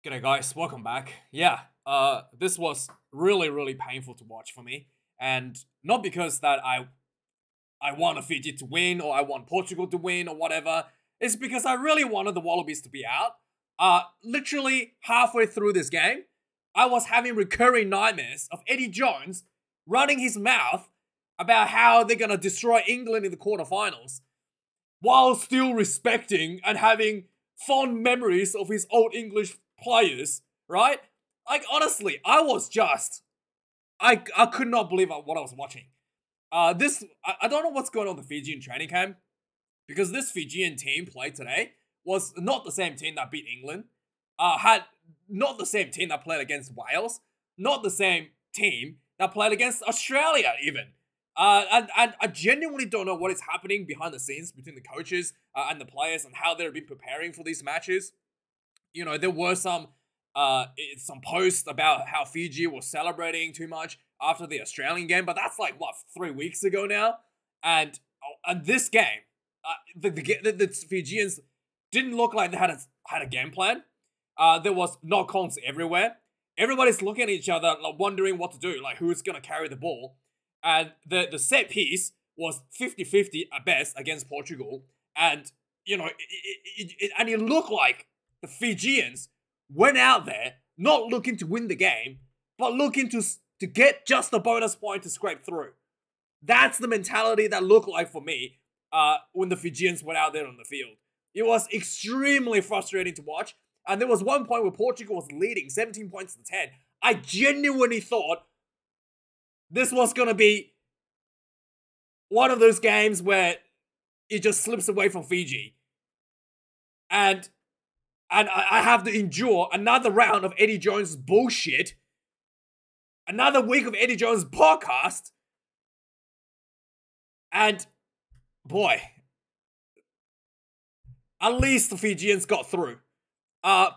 G'day guys, welcome back. This was really painful to watch for me, and not because that I want Fiji to win or I want Portugal to win or whatever. It's because I really wanted the Wallabies to be out. Literally halfway through this game, I was having recurring nightmares of Eddie Jones running his mouth about how they're gonna destroy England in the quarterfinals, while still respecting and having fond memories of his old English players, right? Like, honestly, I could not believe what I was watching. I don't know what's going on in the Fijian training camp, because this Fijian team played today was not the same team that beat England, had not the same team that played against Wales, not the same team that played against Australia even. And I genuinely don't know what is happening behind the scenes between the coaches and the players and how they've been preparing for these matches. You know, there were some posts about how Fiji was celebrating too much after the Australian game, but that's like what, 3 weeks ago now. And this game, the Fijians didn't look like they had a game plan. There was knock-ons everywhere. Everybody's looking at each other, like wondering what to do, like who's gonna carry the ball. And the set piece was 50-50 at best against Portugal, and you know, it looked like the Fijians went out there not looking to win the game, but looking to get just a bonus point to scrape through. That's the mentality that looked like for me when the Fijians went out there on the field. It was extremely frustrating to watch, and there was one point where Portugal was leading 17 points to 10. I genuinely thought this was going to be one of those games where it just slips away from Fiji. And I have to endure another round of Eddie Jones' bullshit. Another week of Eddie Jones' podcast. And, boy, at least the Fijians got through.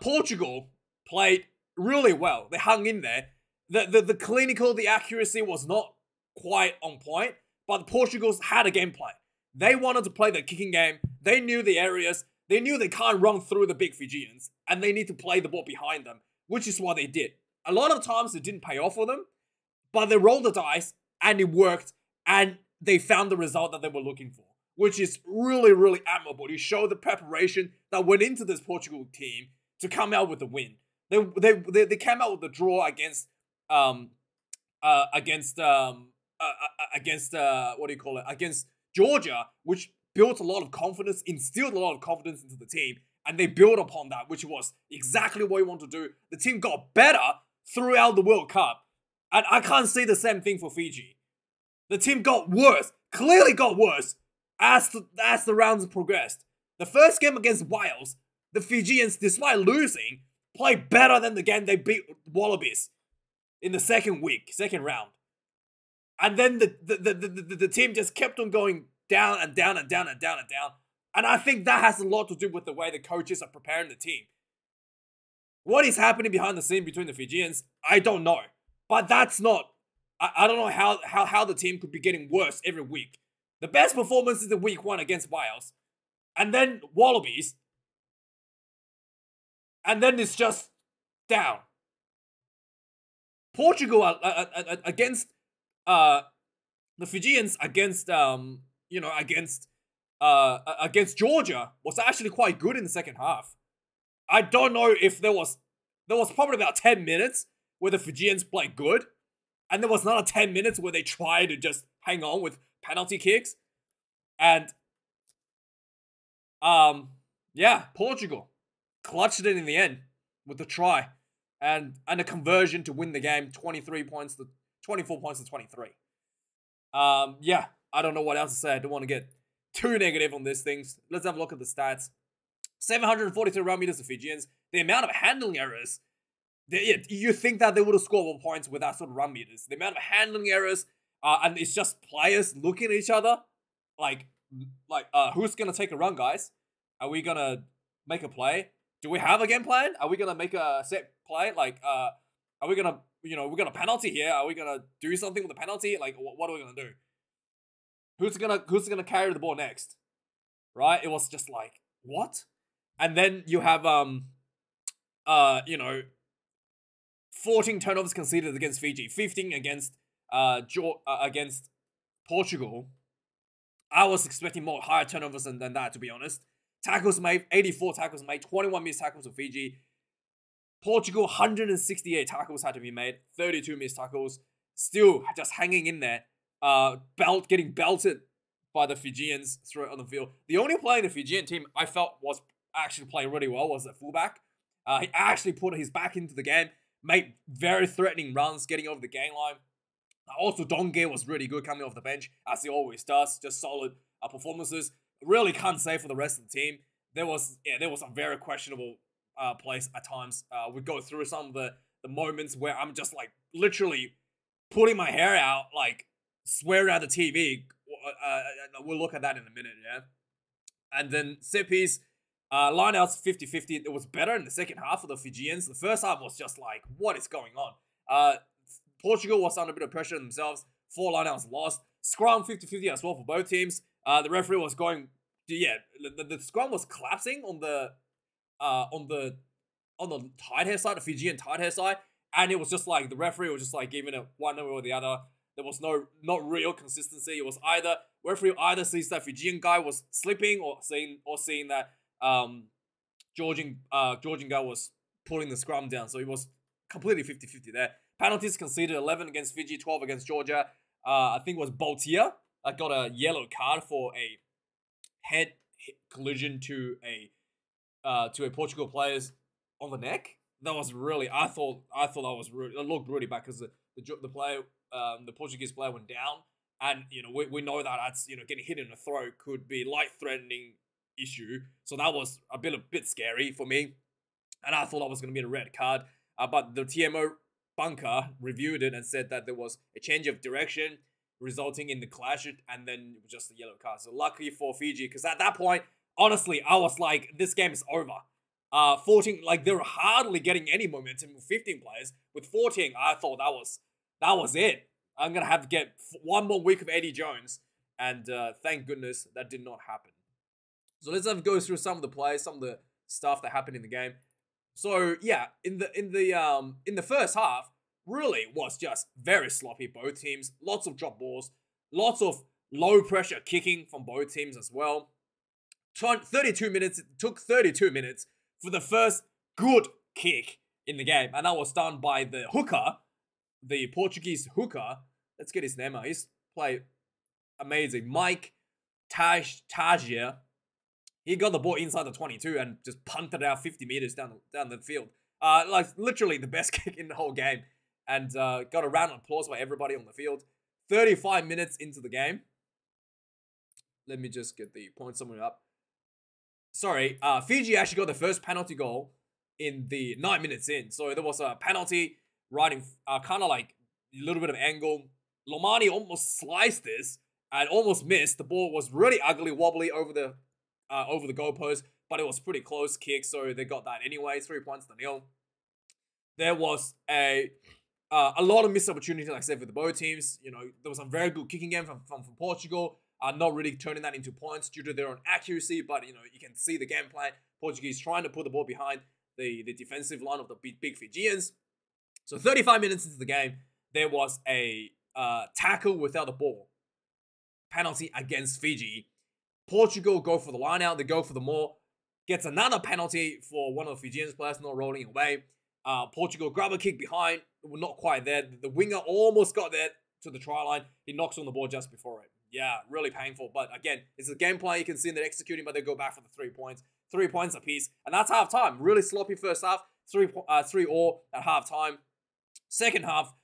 Portugal played really well. They hung in there. The clinical, the accuracy was not quite on point, but the Portugals had a game plan. They wanted to play the kicking game. They knew the areas. They knew they can't run through the big Fijians, and they need to play the ball behind them, which is what they did. A lot of times it didn't pay off for them, but they rolled the dice, and it worked, and they found the result that they were looking for, which is really admirable. You show the preparation that went into this Portugal team to come out with the win. They came out with the draw against against Georgia, which built a lot of confidence, instilled a lot of confidence into the team, and they built upon that, which was exactly what you want to do. The team got better throughout the World Cup, and I can't say the same thing for Fiji. The team got worse, clearly got worse, as the rounds progressed. The first game against Wales, the Fijians, despite losing, played better than the game they beat Wallabies in the second round. And then the team just kept on going down and down and down and down and down. And I think that has a lot to do with the way the coaches are preparing the team. What is happening behind the scene between the Fijians, I don't know. But that's not... I don't know how the team could be getting worse every week. The best performance is the week 1 against Wales. And then Wallabies. And then it's just down. Portugal against the Fijians against against Georgia was actually quite good in the second half. I don't know if there was probably about 10 minutes where the Fijians played good, and there was another 10 minutes where they tried to just hang on with penalty kicks. And Portugal clutched it in the end with the try and a conversion to win the game, 24 points to 23. I don't know what else to say. I don't want to get too negative on these things. Let's have a look at the stats. 742 run meters to Fijians. The amount of handling errors. You think that they would have scored more points with that sort of run meters. The amount of handling errors, and it's just players looking at each other. Like, who's going to take a run, guys? Are we going to make a play? Do we have a game plan? Are we going to make a set play? Like, are we going to, we're going to penalty here? Are we going to do something with the penalty? Like, what are we going to do? Who's gonna carry the ball next? Right? It was just like, what? And then you have you know, 14 turnovers conceded against Fiji, 15 against Portugal. I was expecting more higher turnovers than that, to be honest. Tackles made, 84 tackles made, 21 missed tackles for Fiji. Portugal, 168 tackles had to be made, 32 missed tackles. Still just hanging in there. Getting belted by the Fijians throughout on the field. The only player in the Fijian team I felt was actually playing really well was the fullback. He actually put his back into the game, made very threatening runs, getting over the game line. Also, Donge was really good coming off the bench, as he always does. Just solid performances. Really can't say for the rest of the team. There was some very questionable plays at times. We go through some of the moments where I'm just like literally putting my hair out, like swearing at the TV. We'll look at that in a minute, yeah. And then set piece, lineouts 50-50. It was better in the second half for the Fijians. The first half was just like, what is going on? Portugal was under a bit of pressure themselves. 4 lineouts lost. Scrum 50-50 as well for both teams. The referee was going, the scrum was collapsing on the tight hair side, the Fijian tight hair side, and it was just like the referee was just like giving it one way or the other. There was not real consistency. It was either referee either sees that Fijian guy was slipping or seeing that Georgian guy was pulling the scrum down. So it was completely 50-50 there. Penalties conceded 11 against Fiji, 12 against Georgia. I think it was Boltier that got a yellow card for a head collision to a Portugal players on the neck. That was really, I thought that was really, it looked really bad because the Portuguese player went down, and we know that that's getting hit in the throat could be life-threatening issue. So that was a bit scary for me, and I thought that was going to be a red card. But the TMO bunker reviewed it and said that there was a change of direction resulting in the clash, and then it was just a yellow card. So lucky for Fiji, because at that point, honestly, I was like, this game is over. 14, like they were hardly getting any momentum with 15 players. With 14, I thought that was it. I'm gonna have to get one more week of Eddie Jones, and thank goodness that did not happen. So let's go through some of the plays, some of the stuff that happened in the game. So yeah, in the first half, really was just very sloppy. Both teams, lots of drop balls, lots of low pressure kicking from both teams as well. 32 minutes. It took 32 minutes for the first good kick in the game, and that was done by the hooker, the Portuguese hooker. Let's get his name out. He's played amazing. Mike Tajia. He got the ball inside the 22 and just punted it out 50 meters down the field. Like literally the best kick in the whole game, and got a round of applause by everybody on the field. 35 minutes into the game. Let me just get the point summary up. Sorry, Fiji actually got the first penalty goal in the 9 minutes in. So there was a penalty riding, kind of like a little bit of angle. Lomani almost sliced this and almost missed. The ball was really ugly, wobbly over the goalpost, but it was pretty close kick, so they got that anyway. 3 points to nil. There was a lot of missed opportunities, like I said, for the both teams. There was a very good kicking game from Portugal. Not really turning that into points due to their own accuracy, but you can see the game plan. Portuguese trying to put the ball behind the defensive line of the big Fijians. So 35 minutes into the game, there was a tackle without the ball. Penalty against Fiji. Portugal go for the line out, they go for the maul. Gets another penalty for one of the Fijians players not rolling away. Portugal grab a kick behind, we're not quite there. The winger almost got there to the try line. He knocks on the ball just before it. Yeah, really painful. But again, it's a game plan you can see they're executing, but they go back for the 3 points. 3 points apiece. And that's half time. Really sloppy first half. 3-3 at half time. Second half,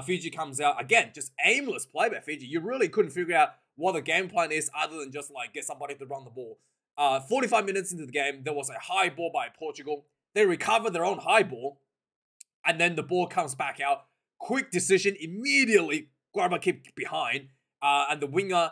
Fiji comes out. Again, just aimless play by Fiji. You really couldn't figure out what the game plan is other than just like get somebody to run the ball. 45 minutes into the game, there was a high ball by Portugal. They recover their own high ball. And then the ball comes back out. Quick decision. Immediately grab a kick behind. And the winger,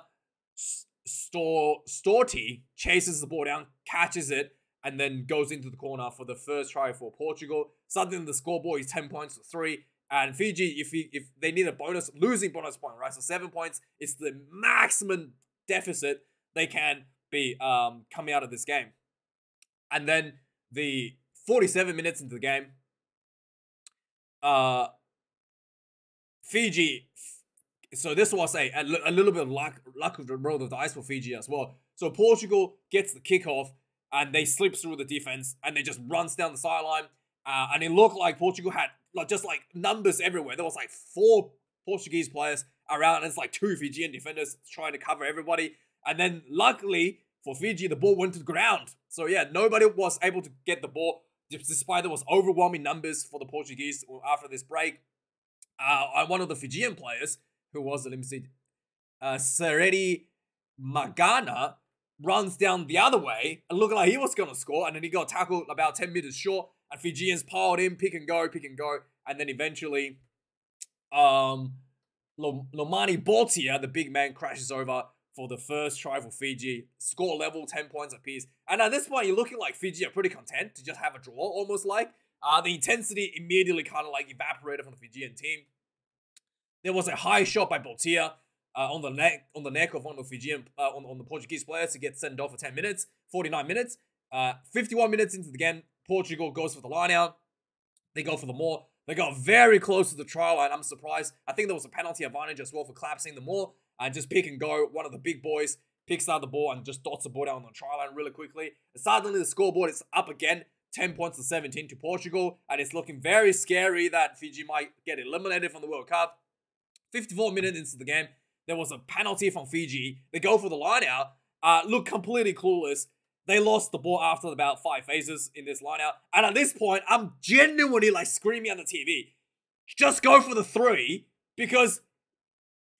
Storti, chases the ball down, catches it, and then goes into the corner for the first try for Portugal. Suddenly the scoreboard is 10 points to 3. And Fiji, if they need a losing bonus point, right? So 7 points is the maximum deficit they can be coming out of this game. And then the 47 minutes into the game, Fiji. So this was a little bit of luck of the roll of the dice for Fiji as well. So Portugal gets the kickoff and they slip through the defense and they just runs down the sideline. And it looked like Portugal had just numbers everywhere. There was 4 Portuguese players around and it's 2 Fijian defenders trying to cover everybody. And then luckily for Fiji, the ball went to the ground. So yeah, nobody was able to get the ball despite there was overwhelming numbers for the Portuguese after this break. One of the Fijian players, who was, let me see, Seredi Magana, runs down the other way and looked like he was going to score, and then he got tackled about 10 meters short, and Fijians piled in, pick and go, and then eventually Lomani Botia, the big man, crashes over for the first try for Fiji. Score level, 10 points apiece. And at this point, you're looking like Fiji are pretty content to just have a draw, almost like. The intensity immediately kind of evaporated from the Fijian team. There was a high shot by Botia on the neck of one of the Fijian on the Portuguese players to get sent off for 10 minutes, 49 minutes. 51 minutes into the game, Portugal goes for the line out. They go for the maul. They got very close to the try line. I'm surprised. I think there was a penalty advantage as well for collapsing the maul. And just pick and go. One of the big boys picks out the ball and just dots the ball down on the try line really quickly. And suddenly the scoreboard is up again. 10 points to 17 to Portugal. And it's looking very scary that Fiji might get eliminated from the World Cup. 54 minutes into the game, there was a penalty from Fiji. They go for the line out. Look completely clueless. They lost the ball after about 5 phases in this line out. And at this point, I'm genuinely screaming at the TV. Just go for the 3 because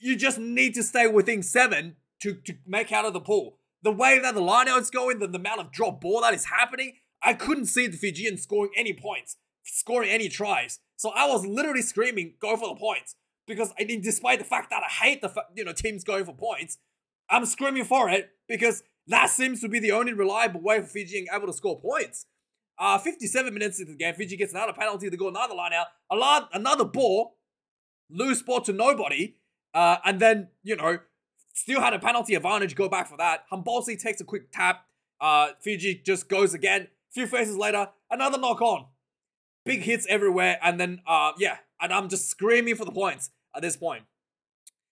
you just need to stay within 7 to make out of the pool. The way that the line out's going, the amount of drop ball that is happening, I couldn't see the Fijians scoring any points, scoring any tries. So I was literally screaming, go for the points. Because despite the fact that I hate the teams going for points, I'm screaming for it because that seems to be the only reliable way for Fiji being able to score points. 57 minutes into the game, Fiji gets another penalty. They go another line out, another ball, loose ball to nobody, and then still had a penalty advantage. Go back for that. Hambolsi takes a quick tap. Fiji just goes again. Few phases later, another knock on. Big hits everywhere, and then and I'm just screaming for the points at this point.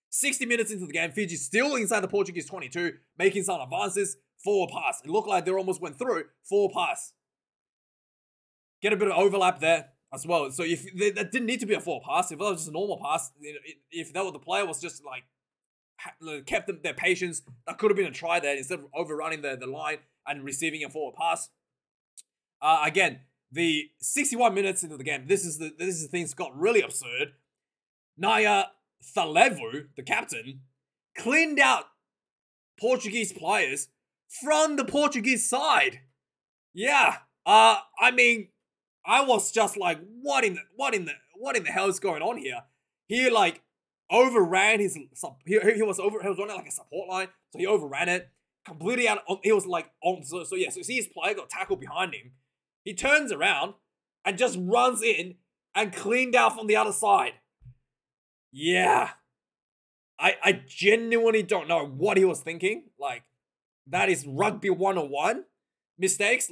60 minutes into the game, Fiji still inside the Portuguese 22, making some advances. Forward pass. It looked like they almost went through. Forward pass. Get a bit of overlap there as well. So if that didn't need to be a forward pass, if that was just a normal pass, if that was the player was just kept their patience, that could have been a try there instead of overrunning the line and receiving a forward pass. Again, the 61 minutes into the game, this is the things got really absurd. Naya Thalevu, the captain, cleaned out Portuguese players from the Portuguese side. Yeah, I mean, I was just like, what in the hell is going on here? He overran his he was running like a support line, so he overran it completely out. He was so see his player got tackled behind him. He turns around and just runs in and cleaned out from the other side. Yeah. I genuinely don't know what he was thinking. That is rugby 101 mistakes.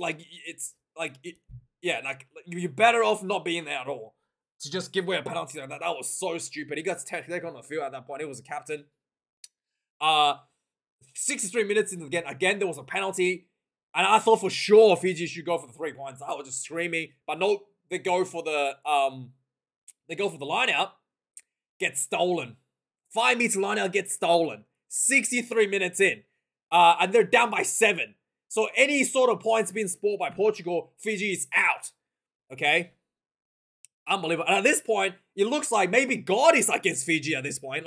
You're better off not being there at all. To just give away a penalty like that. That was so stupid. He got taken on the field at that point. He was a captain. 63 minutes into the game. Again, there was a penalty. And I thought for sure Fiji should go for the 3 points. I was just screaming. But no, they go for the line out. Gets stolen. 5 meter line out gets stolen. 63 minutes in. And they're down by 7. So any sort of points being scored by Portugal, Fiji is out. Okay? Unbelievable. And at this point, it looks like maybe God is against Fiji at this point.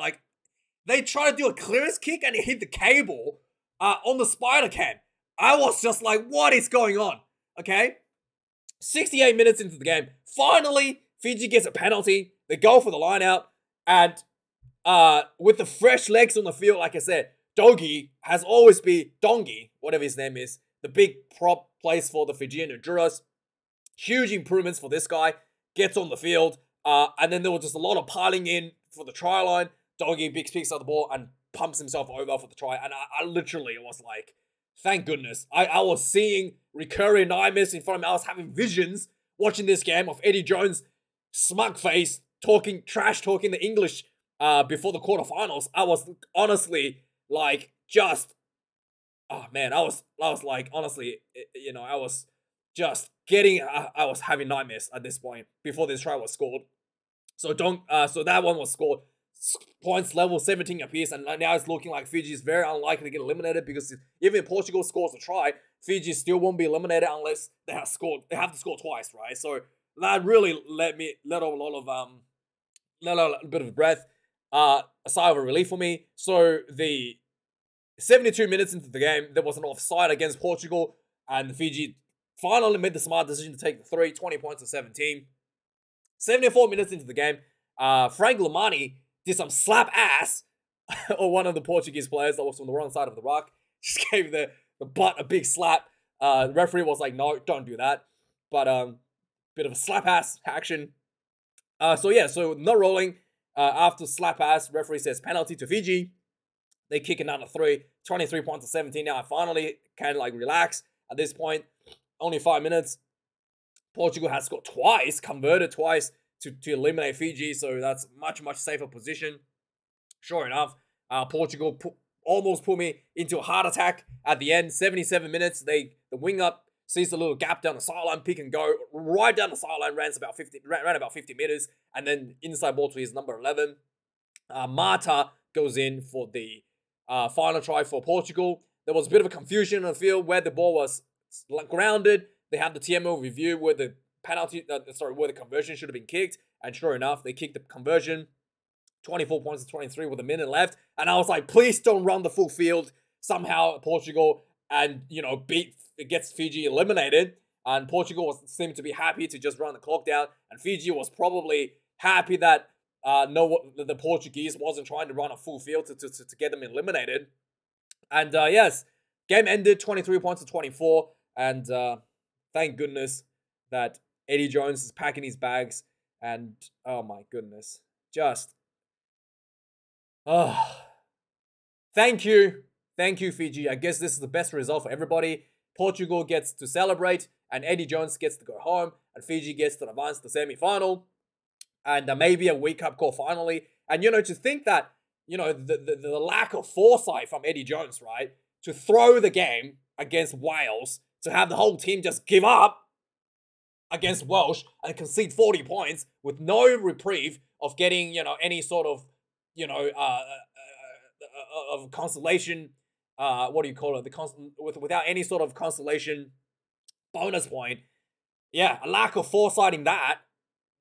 They try to do a clearance kick and it hit the cable on the spider cam. I was just like, what is going on? Okay? 68 minutes into the game. Finally, Fiji gets a penalty. They go for the line out. And with the fresh legs on the field, like I said, Dongi has always been, Dongi, whatever his name is, the big prop plays for the Fijian Honduras. Huge improvements for this guy. Gets on the field. And then there was just a lot of piling in for the try line. Dongi picks up the ball and pumps himself over for the try. And I literally was like, thank goodness. I was seeing recurring nightmares in front of me. I was having visions watching this game of Eddie Jones, smug face, trash talking the English before the quarterfinals. I was honestly like just, oh man, I was like, honestly, you know, I was just getting, I was having nightmares at this point before this try was scored. So so that one was scored. Points level 17 apiece, and now it's looking like Fiji is very unlikely to get eliminated, because even if Portugal scores a try, Fiji still won't be eliminated unless they have to score twice, right? So that really let a bit of breath, a sigh of relief for me. So the 72 minutes into the game, there was an offside against Portugal, and Fiji finally made the smart decision to take the 20 points to 17. 74 minutes into the game, Frank Lamani did some slap ass or one of the Portuguese players that was on the wrong side of the rock. Just gave the butt a big slap. The referee was like, no, don't do that. But bit of a slap ass action. So no rolling. After slap ass, referee says penalty to Fiji. They kick another 23 points to 17. Now I finally kind of like relax at this point. Only 5 minutes. Portugal has scored twice, converted twice to eliminate Fiji, so that's much safer position. Sure enough, Portugal almost put me into a heart attack at the end. 77 minutes, the wing up sees a little gap down the sideline, pick and go right down the sideline, ran about 50 meters, and then inside ball to his number 11. Mata goes in for the final try for Portugal. There was a bit of a confusion on the field where the ball was grounded. They had the TMO review where the where the conversion should have been kicked, and sure enough, they kicked the conversion. 24 points to 23 with a minute left, and I was like, please don't run the full field somehow, Portugal, and gets Fiji eliminated. And Portugal seemed to be happy to just run the clock down, and Fiji was probably happy that the Portuguese wasn't trying to run a full field to get them eliminated. And yes, game ended 23 points to 24, and thank goodness that Eddie Jones is packing his bags, and oh my goodness, just thank you Fiji. I guess this is the best result for everybody. Portugal gets to celebrate, and Eddie Jones gets to go home, and Fiji gets to advance to the semi-final, and maybe a wake-up call finally. And to think that the lack of foresight from Eddie Jones, right, to throw the game against Wales, to have the whole team just give up against Welsh and concede 40 points with no reprieve of getting, any sort of, of consolation, what do you call it? Without any sort of consolation bonus point. Yeah, a lack of foresight in that,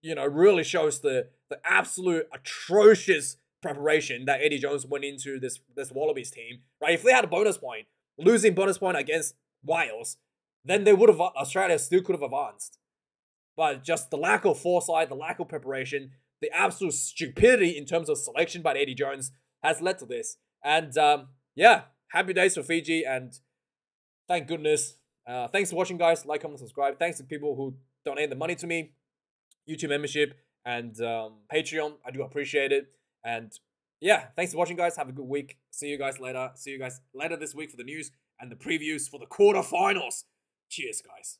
really shows the absolute atrocious preparation that Eddie Jones went into this Wallabies team, right? If they had a bonus point, losing bonus point against Wales, then Australia still could have advanced. But just the lack of foresight, the lack of preparation, the absolute stupidity in terms of selection by Eddie Jones has led to this. And yeah, happy days for Fiji, and thank goodness. Thanks for watching, guys. Like, comment, subscribe. Thanks to people who donate the money to me, YouTube membership, and Patreon. I do appreciate it. And yeah, thanks for watching, guys. Have a good week. See you guys later. See you guys later this week for the news and the previews for the quarterfinals. Cheers, guys.